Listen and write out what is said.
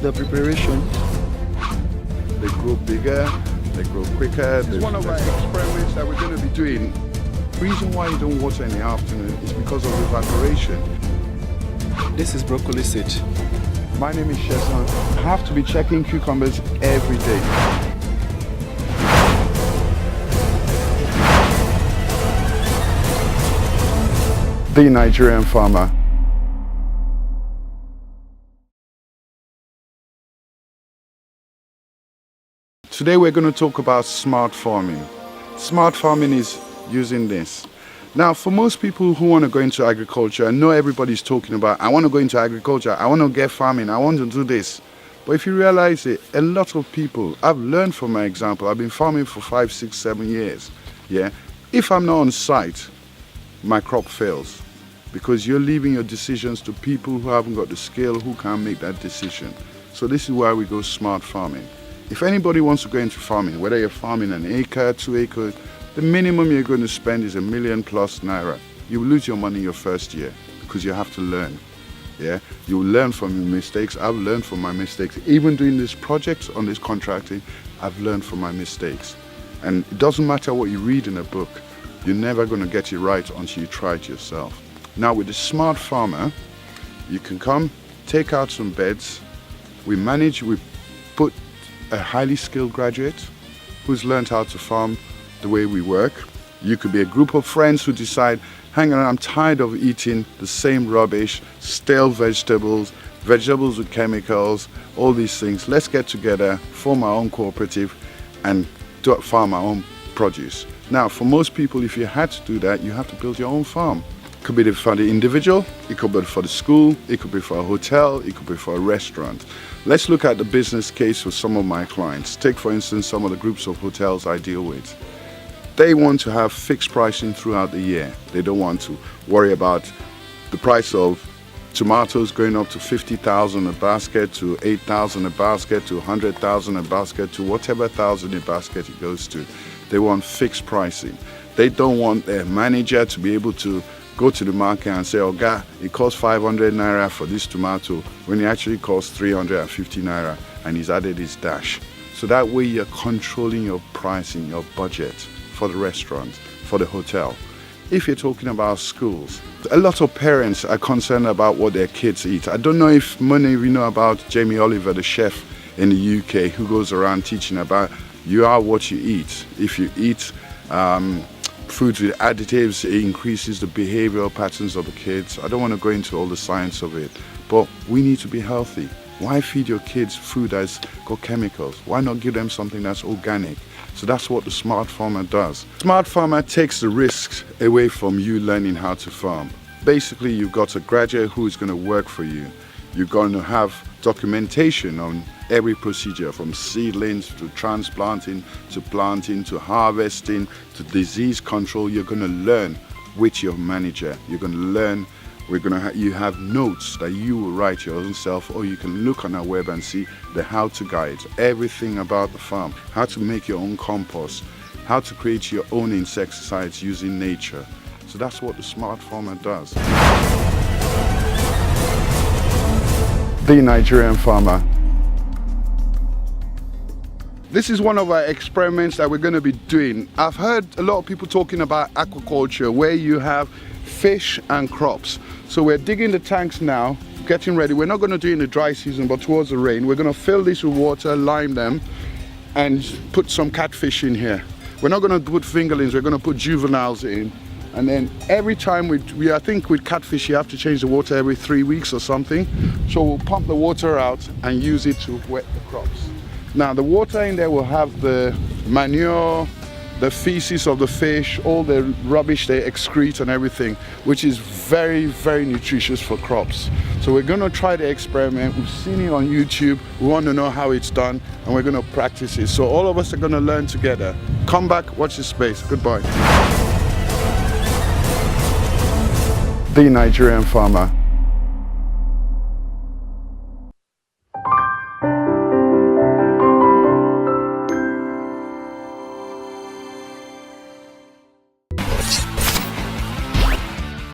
the preparation. They grow bigger, they grow quicker. It's one of our experiments that we're going to be doing. The reason why you don't water in the afternoon is because of evaporation. This is broccoli seed. My name is Sheson. I have to be checking cucumbers every day. The Nigerian farmer. Today we're going to talk about smart farming. Smart farming is using this. Now, for most people who want to go into agriculture, I know everybody's talking about, I want to go into agriculture, I want to get farming, I want to do this. But if you realize it, a lot of people, I've learned from my example, I've been farming for 5, 6, 7 years. Yeah. If I'm not on site, my crop fails. Because you're leaving your decisions to people who haven't got the skill, who can't make that decision. So this is why we go smart farming. If anybody wants to go into farming, whether you're farming an acre, 2 acres, the minimum you're going to spend is ₦1 million+ naira. You will lose your money your first year because you have to learn. Yeah, you will learn from your mistakes. I've learned from my mistakes. Even doing this project on this contracting, I've learned from my mistakes. And it doesn't matter what you read in a book, you're never going to get it right until you try it yourself. Now with the smart farmer, you can come, take out some beds. We put a highly skilled graduate who's learned how to farm the way we work. You could be a group of friends who decide, hang on, I'm tired of eating the same rubbish, stale vegetables with chemicals, all these things. Let's get together, form our own cooperative and farm our own produce. Now, for most people, if you had to do that, you have to build your own farm. It could be for the individual, it could be for the school, it could be for a hotel, it could be for a restaurant. Let's look at the business case for some of my clients. Take, for instance, some of the groups of hotels I deal with. They want to have fixed pricing throughout the year. They don't want to worry about the price of tomatoes going up to 50,000 a basket, to 8,000 a basket, to 100,000 a basket, to whatever thousand a basket it goes to. They want fixed pricing. They don't want their manager to be able to go to the market and say, oh God, it costs 500 naira for this tomato when it actually costs 350 naira and he's added his dash. So that way you're controlling your pricing, your budget for the restaurant, for the hotel. If you're talking about schools, a lot of parents are concerned about what their kids eat. I don't know if many of you know about Jamie Oliver, the chef in the UK, who goes around teaching about you are what you eat. If you eat foods with additives, it increases the behavioral patterns of the kids. I don't want to go into all the science of it, but we need to be healthy. Why feed your kids food that's got chemicals? Why not give them something that's organic? So that's what the smart farmer does. Smart farmer takes the risks away from you learning how to farm. Basically, you've got a graduate who's going to work for you. You're going to have documentation on every procedure, from seedlings to transplanting, to planting, to harvesting, to disease control. You're going to learn with your manager. You're going to learn. You have notes that you will write your own self, or you can look on our web and see the how-to guides, everything about the farm, how to make your own compost, how to create your own insecticides using nature. So that's what the smart farmer does. The Nigerian farmer. This is one of our experiments that we're going to be doing. I've heard a lot of people talking about aquaculture, where you have fish and crops. So we're digging the tanks now, getting ready. We're not going to do it in the dry season, but towards the rain. We're going to fill this with water, lime them, and put some catfish in here. We're not going to put fingerlings, we're going to put juveniles in. And then every time I think with catfish you have to change the water every 3 weeks or something. So we'll pump the water out and use it to wet the crops. Now the water in there will have the manure, the feces of the fish, all the rubbish they excrete and everything, which is very, very nutritious for crops. So we're going to try the experiment. We've seen it on YouTube. We want to know how it's done, and we're going to practice it. So all of us are going to learn together. Come back, watch this space. Goodbye. The Nigerian farmer.